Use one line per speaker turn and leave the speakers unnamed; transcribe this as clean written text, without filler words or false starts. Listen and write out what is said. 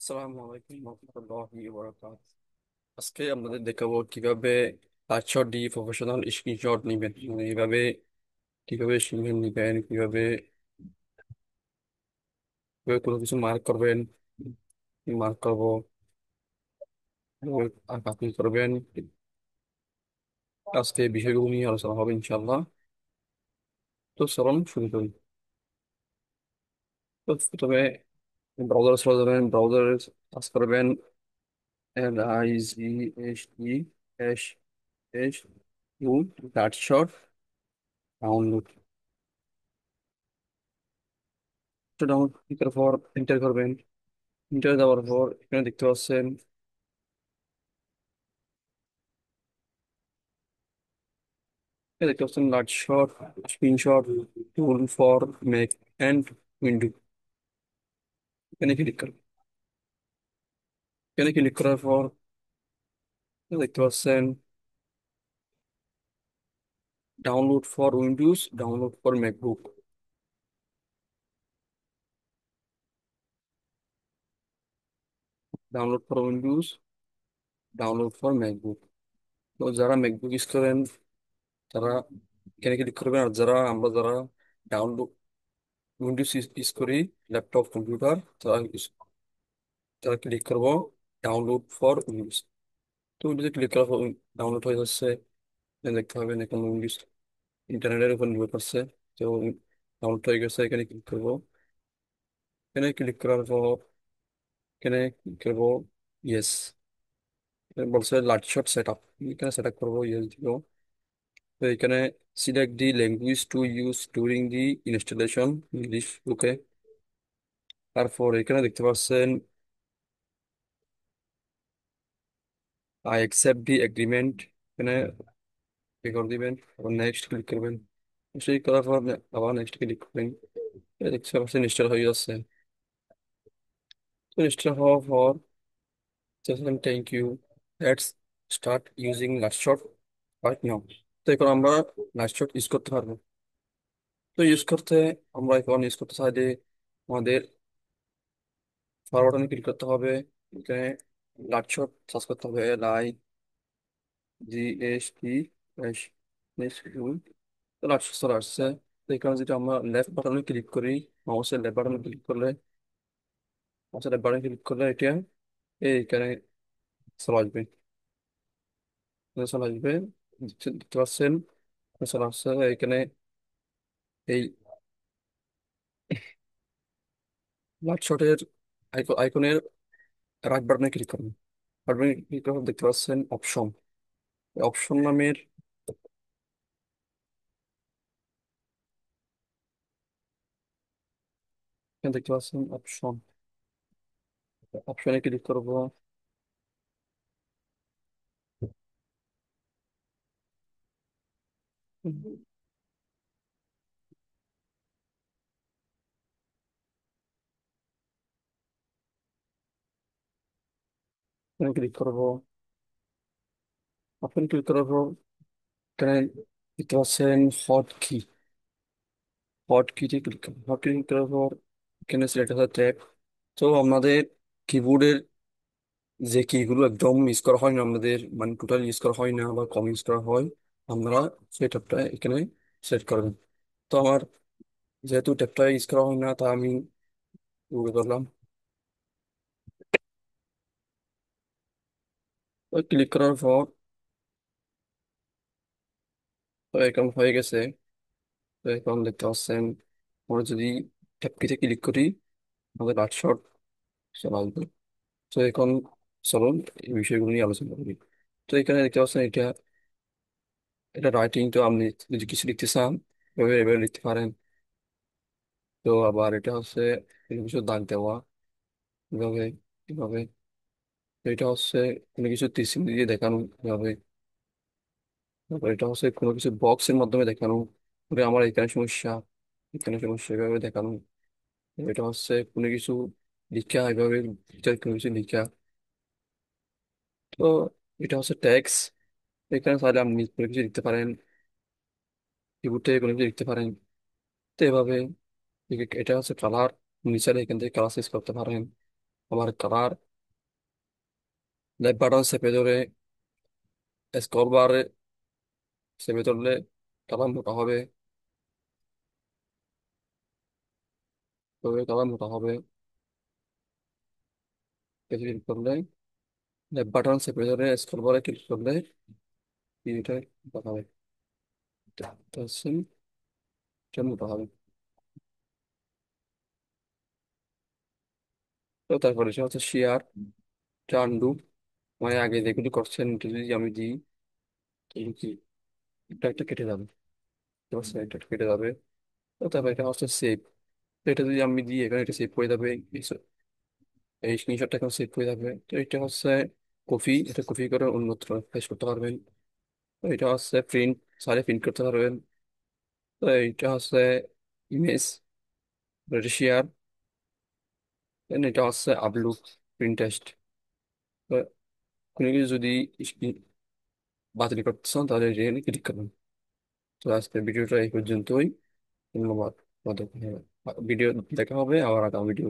আসসালামু আলাইকুম রহমতুল্লাহি ওয়া বারাকাতুহু। আজকে আপনাদের দেখাবো কিভাবে পাঁচশট দিয়ে প্রফেশনাল স্ক্রিনশট নিবেন, মানে এইভাবে কিভাবে স্ক্রিনশট নিবেন, কিভাবে কিভাবে কোনো কিছু মার্ক করবেন, মার্ক করবো, কিভাবে আঁকাআঁকি করবেন। আজকে এই বিষয়গুলো নিয়ে আলোচনা হবে ইনশাআল্লাহ। তো চলুন শুরু করি। তো প্রথমে ব্রাউজার চলে যাবেন, ব্রাউজারে সার্চ করবেন LIGHTSU ডাউনলোড। ডাউনলোড করার পর এন্টার করবেন। এন্টার দেওয়ার পর এখানে দেখতে পাচ্ছেন, এখানে দেখতে পাচ্ছেন large shot, screenshot, tool for Mac and window. এখানে ক্লিক করবেন। এখানে ক্লিক করার পর এখানে দেখতে পাচ্ছেন download for Windows, download for MacBook. Download for Windows, download for MacBook. তো যারা ম্যাকবুক ইউজ করেন তারা এখানে ক্লিক করবেন, আর যারা ডাউনলোড উইন্ডোজ ইউজ করি, ল্যাপটপ কম্পিউটার, তারা ক্লিক করবো ডাউনলোড ফর উইন্ডোজ। তো উইন্ডোজে ক্লিক করার পর ডাউনলোড হয়ে যাচ্ছে। দেখতে পাবেন এখন উইন্ডোজ ইন্টারনেটের উপর নির্ভর করছে। তো ডাউনলোড হয়ে গেছে, এখানে ক্লিক করবো। এখানে ক্লিক করার পর এখানে ক্লিক করবো ইয়েস। বলছে লার্জ শট সেট আপ, এখানে সেট আপ করবো, ইয়েস দিব। তো এখানে select the language to use during the installation, English, okay. তারপর এখানে দেখতে পাচ্ছেন আই অ্যাকসেপ্ট দি এগ্রিমেন্ট, এখানে পে করে দিবেন, আবার নেক্সট ক্লিক করবেন। সেই করার পর আবার নেক্সট ক্লিক করবেন। দেখতে পাচ্ছেন ইনস্টল হয়ে যাচ্ছে। তো ইনস্টল হওয়ার পর thank you, let's start using LastShot right now. তো এখন আমরা লাস্টশট ইউজ করতে পারবো। তো ইউজ করতে আমরা এখন ইউজ করতে চাইলে আমাদের পাওয়ার বাটনে ক্লিক করতে হবে। এখানে লাস্টশট সার্চ করতে হবে, LIGHT তো লাস্টশট চলে আসছে। তো এখানে যদি আমরা লেফট বাটনে ক্লিক করি, মাউসের লেফট বাটনে ক্লিক করলে, এটা এইখানে চলে আসবে। চলে আসবে, দেখতে পাচ্ছেন চলে আসছে। এখানে এই লাইট শটের আইকনের রাইট বাটনে ক্লিক করুন। বাটনে ক্লিক করার পর দেখতে পাচ্ছেন অপশন। অপশন নামের এখানে দেখতে পাচ্ছেন অপশন, অপশনে ক্লিক করবো। এখানে ক্লিক করবো। অপশন ক্লিক করার পর এখানে দেখতে পাচ্ছেন হট কি, হট কিতে ক্লিক করবো। হট কি ক্লিক করার পর এখানে সিলেক্ট আছে ট্যাব। তো আমাদের কিবোর্ডের যে কিগুলো একদম ইউজ করা হয় না আমাদের, মানে টোটাল ইউজ করা হয় না বা কম ইউজ করা হয়, আমরা সেই ট্যাবটা এখানে সেট করবেন। তো আমার যেহেতু ট্যাবটা ইউজ করা হয় না, তা আমি গুগল করলাম। তো ক্লিক করার পর তো এখন হয়ে গেছে। তো এখন দেখতে পাচ্ছেন আমরা যদি ট্যাবটিতে ক্লিক করি আমাদের লাস্ট চলে আসবে। তো এখন চলুন এই বিষয়গুলো নিয়ে আলোচনা করি। তো এখানে দেখতে পাচ্ছেন এটা এটা রাইটিং। তো আপনি যদি কিছু লিখতে চান এভাবে এভাবে লিখতে পারেন। তো আবার এটা হচ্ছে কোনো কিছু দাগ দেওয়া, এভাবে এভাবে। তো এটা হচ্ছে কোনো কিছু তীর দিয়ে দেখানো এভাবে। তারপর এটা হচ্ছে কোনো কিছু বক্সের মাধ্যমে দেখানো, তবে আমার এখানে সমস্যা, এখানে সমস্যা, এভাবে দেখানো। এটা হচ্ছে কোনো কিছু লিখা এভাবে, এটা কোনো কিছু লিখা। তো এটা হচ্ছে ট্যাক্স। এখানে চাইলে আপনি কোনো কিছু লিখতে পারেন, কিবোর্ড থেকে কোনো কিছু লিখতে পারেন। তো এভাবে এটা হচ্ছে কালার, নিচে এখান থেকে কালার চেঞ্জ করতে পারেন। আমার কালার, লেফট বাটন চেপে ধরে স্ক্রল বারে চেপে ধরলে কালার মোটা হবে, তবে কালার মোটা হবে। ক্লিক করলে, লেফট বাটন চেপে ধরে স্ক্রল বারে ক্লিক করলে ভিডিওটা মোটা হবে। এটা হচ্ছে, এটা মোটা হবে। তো তারপরে এটা হচ্ছে শেয়ার, চান্ডু, মানে আগে যেগুলি করছেন এটা যদি আমি দিই, তাহলে কি একটা একটা কেটে যাবে, বুঝতে পারছেন? একটা একটা কেটে যাবে। তো তারপর এটা হচ্ছে সেভ। তো এটা যদি আমি দিই এখানে, এটা সেভ করে যাবে, এই স্ক্রিনশটটা এখন সেভ করে যাবে। তো এটা হচ্ছে কপি, এটা কপি করে অন্যত্র পেস্ট করতে পারবেন। তো এটা হচ্ছে প্রিন্ট, সারে প্রিন্ট করতে পারবেন। তো এটা হচ্ছে ইমেজ, এটা শেয়ার, এটা হচ্ছে আপলোড, প্রিন্টেস্ট। তো কোনো কিছু যদি বাতিল করতে চান তাহলে এখানে ক্লিক করুন। তো আজকের ভিডিওটা এই পর্যন্তই। ধন্যবাদ। ভিডিও দেখা হবে আবার আগামী ভিডিও।